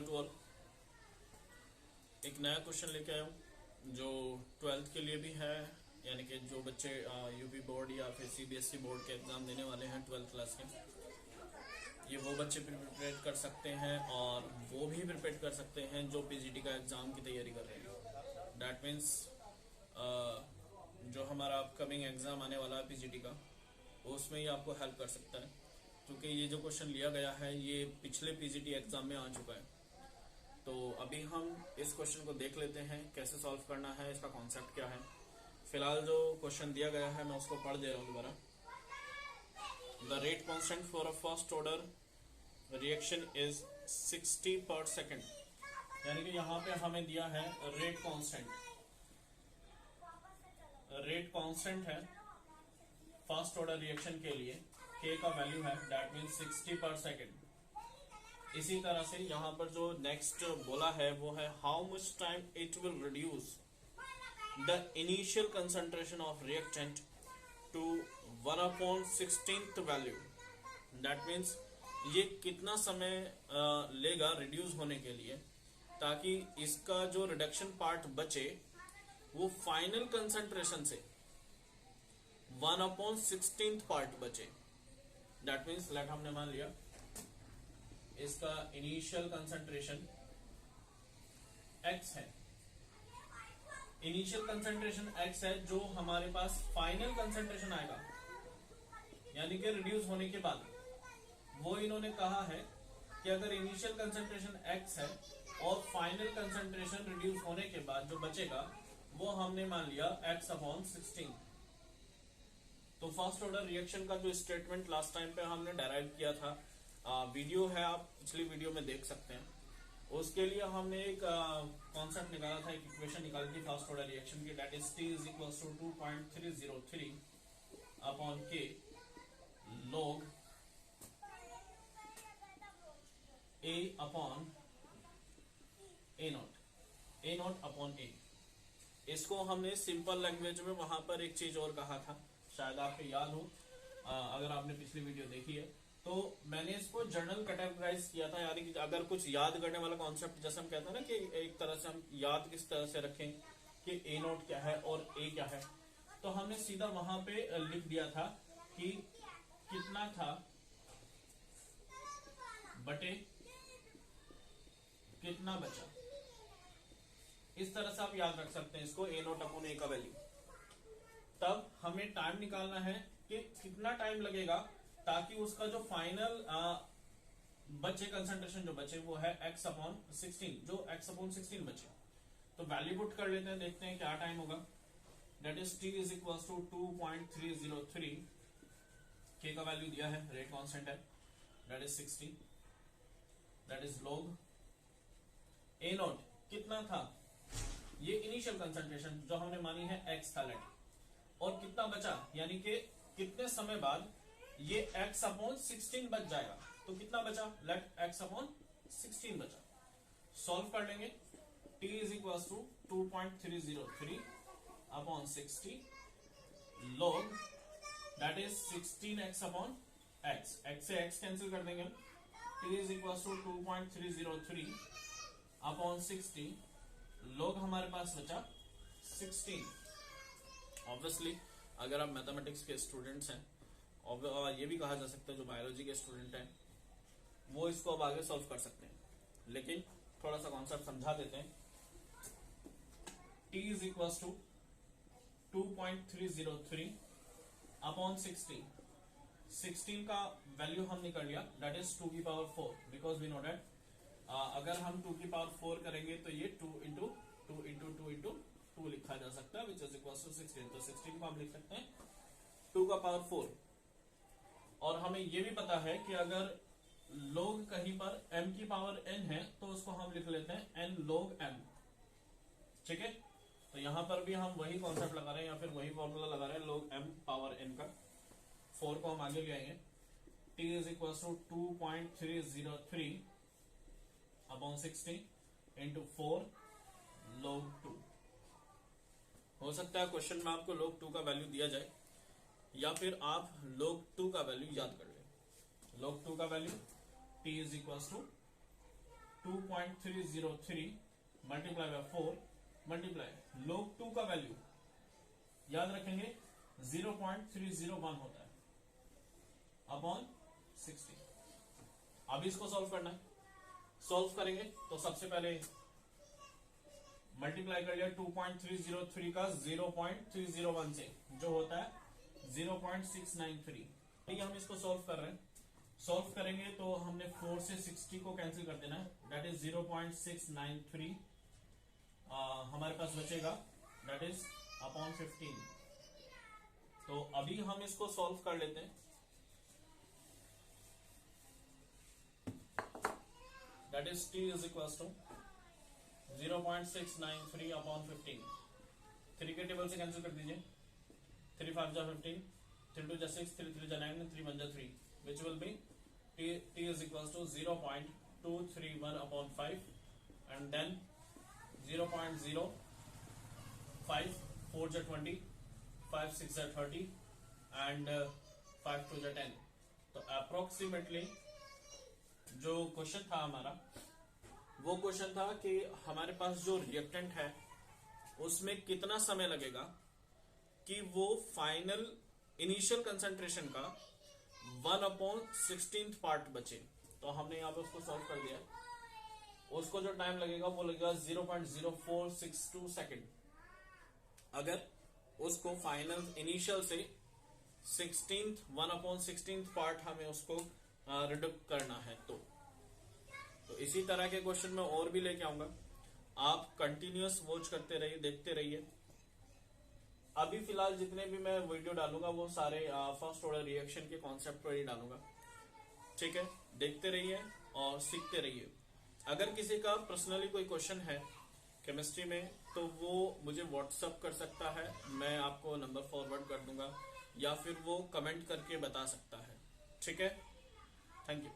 To all. एक नया question लेके आया हूँ जो 12th के लिए भी है, यानी कि जो बच्चे यूपी बोर्ड या फिर सीबीएसई बोर्ड के एग्जाम देने वाले हैं 12th क्लास के, ये वो बच्चे प्रिपेयर कर सकते हैं और वो भी प्रिपेयर कर सकते हैं जो पीजीटी का एग्जाम की तैयारी कर रहे हैं। डैट मीन्स जो हमारा अपकमिंग एग्जाम आने वाला है पीजीटी का, उसमें ये आपको हेल्प कर सकता है, क्योंकि ये जो क्वेश्चन लिया गया है ये पिछले पीजीटी एग्जाम में आ चुका है। तो अभी हम इस क्वेश्चन को देख लेते हैं कैसे सॉल्व करना है, इसका कॉन्सेप्ट क्या है। फिलहाल जो क्वेश्चन दिया गया है मैं उसको पढ़ दे रहा हूँ दोबारा। The rate constant for a first order reaction is 60 पर सेकेंड, यानी कि यहाँ पे हमें दिया है रेट कांस्टेंट। रेट कांस्टेंट है फर्स्ट ऑर्डर रिएक्शन के लिए, के का वैल्यू है दैट मीन्स 60 पर सेकेंड। इसी तरह से यहाँ पर जो नेक्स्ट बोला है वो है how much time it will reduce the initial concentration of reactant to 1/16th value. That means ये कितना समय लेगा रिड्यूस होने के लिए, ताकि इसका जो रिडक्शन पार्ट बचे वो फाइनल कंसंट्रेशन से 1/16th पार्ट बचे। दैट मीन्स लेट हमने मान लिया इसका इनिशियल कंसंट्रेशन x है, इनिशियल कंसंट्रेशन x है, जो हमारे पास फाइनल कंसंट्रेशन आएगा यानी कि रिड्यूस होने के बाद, वो इन्होंने कहा है कि अगर इनिशियल कंसंट्रेशन x है और फाइनल कंसंट्रेशन रिड्यूस होने के बाद जो बचेगा वो हमने मान लिया x/16। तो फर्स्ट ऑर्डर रिएक्शन का जो स्टेटमेंट लास्ट टाइम पे हमने डेराइव किया था, वीडियो है, आप पिछली वीडियो में देख सकते हैं। उसके लिए हमने एक कॉन्सेप्ट निकाला था, एक इक्वेशन निकाली थी फर्स्ट ऑर्डर रिएक्शन की, that is T is equal to 2.303 upon K log A upon A naught upon A। इसको हमने सिंपल लैंग्वेज में वहां पर एक चीज और कहा था, शायद आपको याद हो अगर आपने पिछली वीडियो देखी है। तो मैंने इसको जर्नल कैटेगराइज किया था, यानी कि अगर कुछ याद करने वाला कॉन्सेप्ट, जैसे हम कहते हैं ना कि एक तरह से हम याद किस तरह से रखें कि A नोट क्या है और A क्या है, तो हमने सीधा वहां पे लिख दिया था कि कितना था बटे कितना बचा। इस तरह से आप याद रख सकते हैं इसको, A नोट अपॉन A का वैल्यू। तब हमें टाइम निकालना है कि कितना टाइम लगेगा ताकि उसका जो फाइनल बचे कंसंट्रेशन जो बचे वो है x/16, जो x/16 बचे। तो वैल्यू पुट कर लेते हैं, देखते हैं क्या टाइम होगा। That is T is equal to 2.303, K का वैल्यू दिया है, रेट कांस्टेंट है, that is 60, that is log A naught कितना था, ये इनिशियल कंसंट्रेशन जो हमने मानी है x था लेट, और कितना बचा यानी कि कितने समय बाद ये x/16 बच जाएगा। तो कितना बचा, लेट x/16 बचा। सॉल्व कर लेंगे। T is equal to 2.303 upon 60 log that is 16x/x, x से x कैंसिल कर देंगे। T is equal to 2.303 upon 60 log हमारे पास बचा 16। ऑब्वियसली अगर आप मैथमेटिक्स के स्टूडेंट्स हैं, और ये भी कहा जा सकता है जो बायोलॉजी के स्टूडेंट हैं वो इसको अब आगे सॉल्व कर सकते हैं, लेकिन थोड़ा सा कॉन्सेप्ट समझा देते हैं। T is equal to 2.303 upon 16 का वैल्यू हम निकाल लिया, दैट इज 2 की power 4, because we know that अगर हम 2 की पावर 4 करेंगे तो ये 2 इंटू 2 इंटू 2 इंटू 2 लिखा जा सकता है, विच इज इक्वल टू 16। तो 16 को हम लिख सकते हैं 2 का पावर 4। और हमें यह भी पता है कि अगर log कहीं पर m की पावर n है तो उसको हम लिख लेते हैं n log m, ठीक है। तो यहां पर भी हम वही कॉन्सेप्ट लगा रहे हैं या फिर वही फॉर्मूला लगा रहे हैं log m पावर n का। 4 को हम आगे ले आएंगे। T is equal to 2.303 upon 60 into 4 log 2। हो सकता है क्वेश्चन में आपको log 2 का वैल्यू दिया जाए, या फिर आप log 2 का वैल्यू याद कर लें। log 2 का value T is equal to 2.303 multiply by 4 multiply log 2 का वैल्यू याद रखेंगे 0.301 होता है अपॉन 60। अब इसको सॉल्व करना है। सॉल्व करेंगे तो सबसे पहले मल्टीप्लाई कर लिया 2.303 का 0.301 से, जो होता है 0.693। ये हम इसको सॉल्व कर रहे हैं। सॉल्व करेंगे तो हमने 4 से 60 को कैंसिल कर देना है, दैट इज 0.693 हमारे पास बचेगा, दैट इज अपॉन 15। तो अभी हम इसको सॉल्व कर लेते हैं। That is t is equal to 0.693 upon 15। 3 के टेबल से कैंसिल कर दीजिए, 3 5 जा 15, 3 2 जा 6, 3 3 जा 9, 3 1 जा 3, which will be t is equals to 0.231 upon 5 and then 0.05, 4 जा 20, 5 6 जा 30 and 5 2 जा 10। तो अप्रोक्सीमेटली जो क्वेश्चन था हमारा, वो क्वेश्चन था कि हमारे पास जो रिएक्टेंट है उसमें कितना समय लगेगा कि वो फाइनल इनिशियल कंसंट्रेशन का 1/16 पार्ट बचे। तो हमने यहाँ पे उसको सॉल्व कर दिया। उसको जो टाइम लगेगा वो लगेगा 0.0462 सेकेंड। अगर उसको फाइनल इनिशियल से 1/16 पार्ट हमें उसको रिडक्ट करना है। तो इसी तरह के क्वेश्चन मैं और भी लेके आऊंगा। आप कंटिन्यूअस वॉच करते रहिए, देखते रहिए। अभी फिलहाल जितने भी मैं वीडियो डालूंगा वो सारे फर्स्ट ऑर्डर रिएक्शन के कॉन्सेप्ट पर ही डालूंगा। ठीक है, देखते रहिए और सीखते रहिए। अगर किसी का पर्सनली कोई क्वेश्चन है केमिस्ट्री में तो वो मुझे व्हाट्सअप कर सकता है, मैं आपको नंबर फॉरवर्ड कर दूंगा, या फिर वो कमेंट करके बता सकता है। ठीक है, थैंक यू।